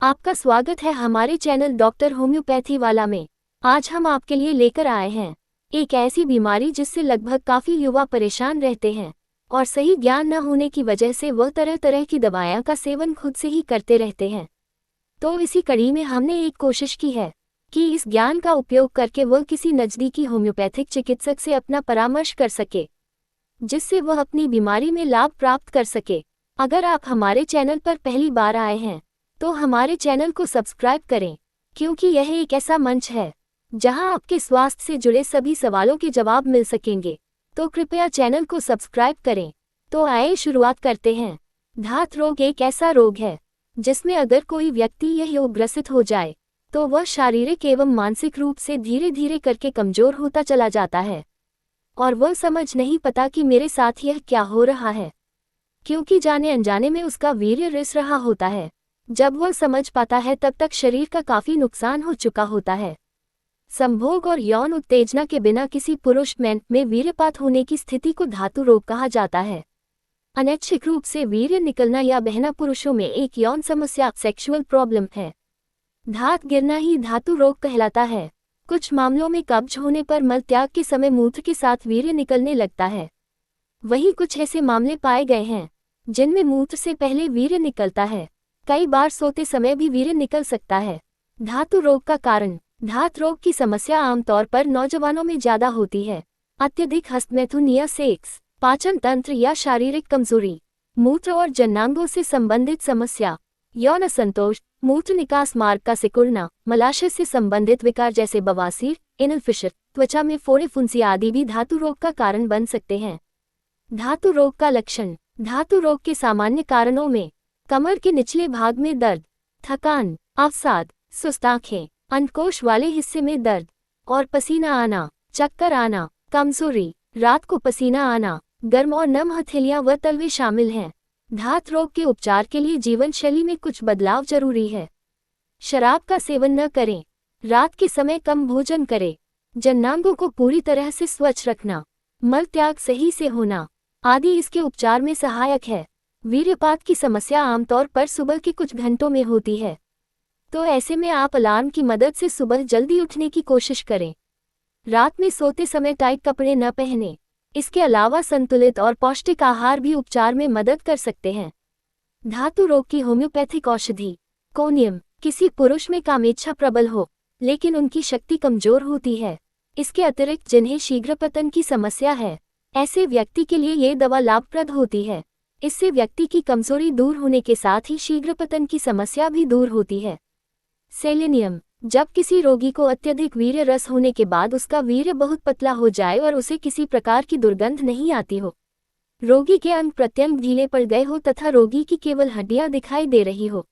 आपका स्वागत है हमारे चैनल डॉक्टर होम्योपैथी वाला में। आज हम आपके लिए लेकर आए हैं एक ऐसी बीमारी जिससे लगभग काफ़ी युवा परेशान रहते हैं और सही ज्ञान न होने की वजह से वह तरह तरह की दवाइयां का सेवन खुद से ही करते रहते हैं। तो इसी कड़ी में हमने एक कोशिश की है कि इस ज्ञान का उपयोग करके वह किसी नज़दीकी होम्योपैथिक चिकित्सक से अपना परामर्श कर सके, जिससे वह अपनी बीमारी में लाभ प्राप्त कर सके। अगर आप हमारे चैनल पर पहली बार आए हैं तो हमारे चैनल को सब्सक्राइब करें, क्योंकि यह एक ऐसा मंच है जहां आपके स्वास्थ्य से जुड़े सभी सवालों के जवाब मिल सकेंगे। तो कृपया चैनल को सब्सक्राइब करें। तो आइए शुरुआत करते हैं। धात रोग एक ऐसा रोग है जिसमें अगर कोई व्यक्ति यह रोग ग्रसित हो जाए तो वह शारीरिक एवं मानसिक रूप से धीरे धीरे करके कमजोर होता चला जाता है और वह समझ नहीं पाता कि मेरे साथ यह क्या हो रहा है, क्योंकि जाने अनजाने में उसका वीर्य रिस रहा होता है। जब वह समझ पाता है तब तक शरीर का काफी नुकसान हो चुका होता है। संभोग और यौन उत्तेजना के बिना किसी पुरुष में वीर्यपात होने की स्थिति को धातु रोग कहा जाता है। अनैच्छिक रूप से वीर्य निकलना या बहना पुरुषों में एक यौन समस्या सेक्सुअल प्रॉब्लम है। धात गिरना ही धातु रोग कहलाता है। कुछ मामलों में कब्ज होने पर मल त्याग के समय मूत्र के साथ वीर्य निकलने लगता है। वहीं कुछ ऐसे मामले पाए गए हैं जिनमें मूत्र से पहले वीर्य निकलता है। कई बार सोते समय भी वीर्य निकल सकता है। धातु रोग का कारण। धात रोग की समस्या आमतौर पर नौजवानों में ज्यादा होती है। अत्यधिक हस्तमैथुन या सेक्स, पाचन तंत्र या शारीरिक कमजोरी, मूत्र और जननांगों से संबंधित समस्या, यौन असंतोष, मूत्र निकास मार्ग का सिकुड़ना, मलाशय से संबंधित विकार जैसे बवासीर, एनल फिशर, त्वचा में फोड़े फुंसी आदि भी धातु रोग का कारण बन सकते हैं। धातु रोग का लक्षण। धातु रोग के सामान्य कारणों में कमर के निचले भाग में दर्द, थकान, अवसाद, सुस्त आंखें, अंडकोश वाले हिस्से में दर्द और पसीना आना, चक्कर आना, कमजोरी, रात को पसीना आना, गर्म और नम हथेलियां व तलवे शामिल हैं। धात रोग के उपचार के लिए जीवन शैली में कुछ बदलाव जरूरी है। शराब का सेवन न करें, रात के समय कम भोजन करें, जननांगों को पूरी तरह से स्वच्छ रखना, मल त्याग सही से होना आदि इसके उपचार में सहायक है। वीर्यपात की समस्या आमतौर पर सुबह के कुछ घंटों में होती है, तो ऐसे में आप अलार्म की मदद से सुबह जल्दी उठने की कोशिश करें। रात में सोते समय टाइट कपड़े न पहनें। इसके अलावा संतुलित और पौष्टिक आहार भी उपचार में मदद कर सकते हैं। धातु रोग की होम्योपैथिक औषधि। कोनियम। किसी पुरुष में कामेच्छा प्रबल हो लेकिन उनकी शक्ति कमजोर होती है। इसके अतिरिक्त जिन्हें शीघ्रपतन की समस्या है, ऐसे व्यक्ति के लिए ये दवा लाभप्रद होती है। इससे व्यक्ति की कमजोरी दूर होने के साथ ही शीघ्रपतन की समस्या भी दूर होती है। सेलेनियम। जब किसी रोगी को अत्यधिक वीर्य रस होने के बाद उसका वीर्य बहुत पतला हो जाए और उसे किसी प्रकार की दुर्गंध नहीं आती हो, रोगी के अंग प्रत्यंग ढीले पड़ गए हो तथा रोगी की केवल हड्डियां दिखाई दे रही हो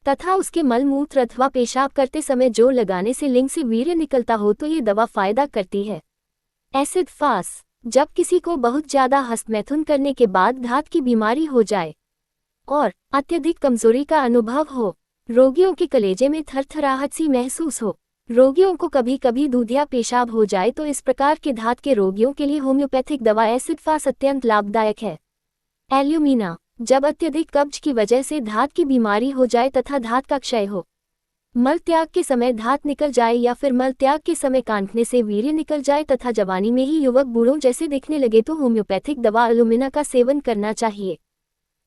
तथा उसके मलमूत्र अथवा पेशाब करते समय जोर लगाने से लिंग से वीर्य निकलता हो, तो ये दवा फायदा करती है। एसिड फास। जब किसी को बहुत ज्यादा हस्तमैथुन करने के बाद धात की बीमारी हो जाए और अत्यधिक कमजोरी का अनुभव हो, रोगियों के कलेजे में थरथराहट सी महसूस हो, रोगियों को कभी कभी दूधिया पेशाब हो जाए, तो इस प्रकार के धात के रोगियों के लिए होम्योपैथिक दवा एसिड फास अत्यंत लाभदायक है। एल्यूमिना। जब अत्यधिक कब्ज की वजह से धात की बीमारी हो जाए तथा धात का क्षय हो, मल त्याग के समय धात निकल जाए या फिर मल त्याग के समय कांटने से वीर्य निकल जाए तथा जवानी में ही युवक बूढ़ों जैसे दिखने लगे, तो होम्योपैथिक दवा एल्यूमिना का सेवन करना चाहिए।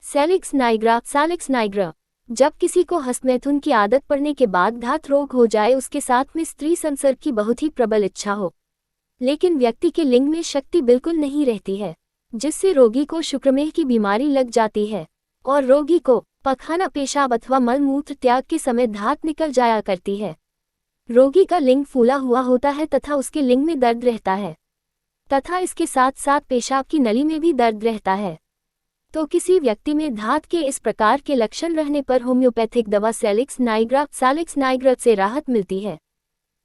Salix nigra. Salix nigra. जब किसी को हस्तमैथुन की आदत पड़ने के बाद धात रोग हो जाए, उसके साथ में स्त्री संसर्ग की बहुत ही प्रबल इच्छा हो, लेकिन व्यक्ति के लिंग में शक्ति बिल्कुल नहीं रहती है, जिससे रोगी को शुक्रमेह की बीमारी लग जाती है और रोगी को पखाना, पेशाब अथवा मलमूत्र त्याग के समय धात निकल जाया करती है। रोगी का लिंग फूला हुआ होता है तथा उसके लिंग में दर्द रहता है तथा इसके साथ साथ पेशाब की नली में भी दर्द रहता है। तो किसी व्यक्ति में धात के इस प्रकार के लक्षण रहने पर होम्योपैथिक दवा सैलिक्स नाइग्रा से राहत मिलती है।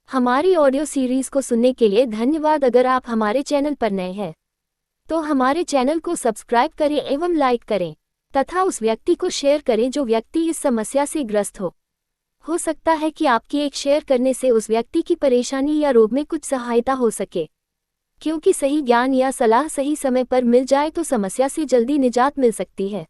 हमारी ऑडियो सीरीज को सुनने के लिए धन्यवाद। अगर आप हमारे चैनल पर नए हैं तो हमारे चैनल को सब्सक्राइब करें एवं लाइक करें तथा उस व्यक्ति को शेयर करें जो व्यक्ति इस समस्या से ग्रस्त हो सकता है कि आपकी एक शेयर करने से उस व्यक्ति की परेशानी या रोग में कुछ सहायता हो सके, क्योंकि सही ज्ञान या सलाह सही समय पर मिल जाए तो समस्या से जल्दी निजात मिल सकती है।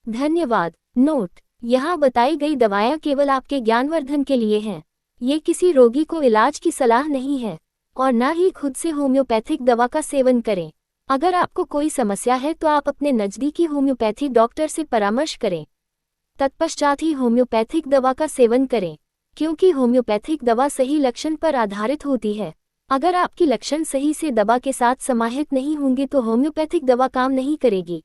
धन्यवाद। नोट: यहाँ बताई गई दवाएं केवल आपके ज्ञानवर्धन के लिए हैं। ये किसी रोगी को इलाज की सलाह नहीं है और न ही खुद से होम्योपैथिक दवा का सेवन करें। अगर आपको कोई समस्या है तो आप अपने नज़दीकी होम्योपैथी डॉक्टर से परामर्श करें। तत्पश्चात ही होम्योपैथिक दवा का सेवन करें, क्योंकि होम्योपैथिक दवा सही लक्षण पर आधारित होती है। अगर आपकी लक्षण सही से दवा के साथ समाहित नहीं होंगे तो होम्योपैथिक दवा काम नहीं करेगी।